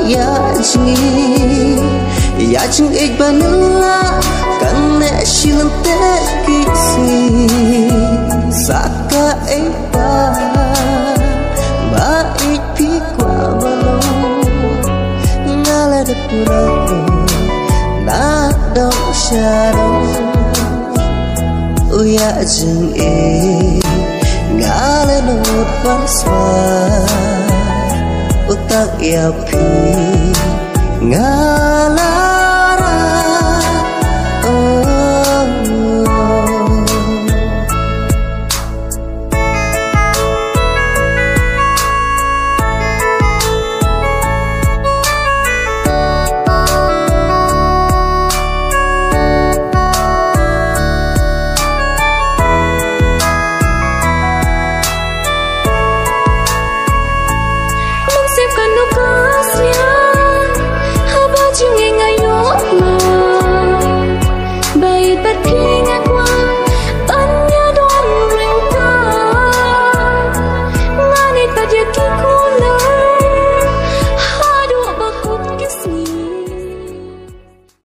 ya chừng ít ban la kan ne shilan te kisi saka eba ma ipi kwa malo ngala de pura na dong shadow ya chừng ít ngala no paswa utak ya pi ngala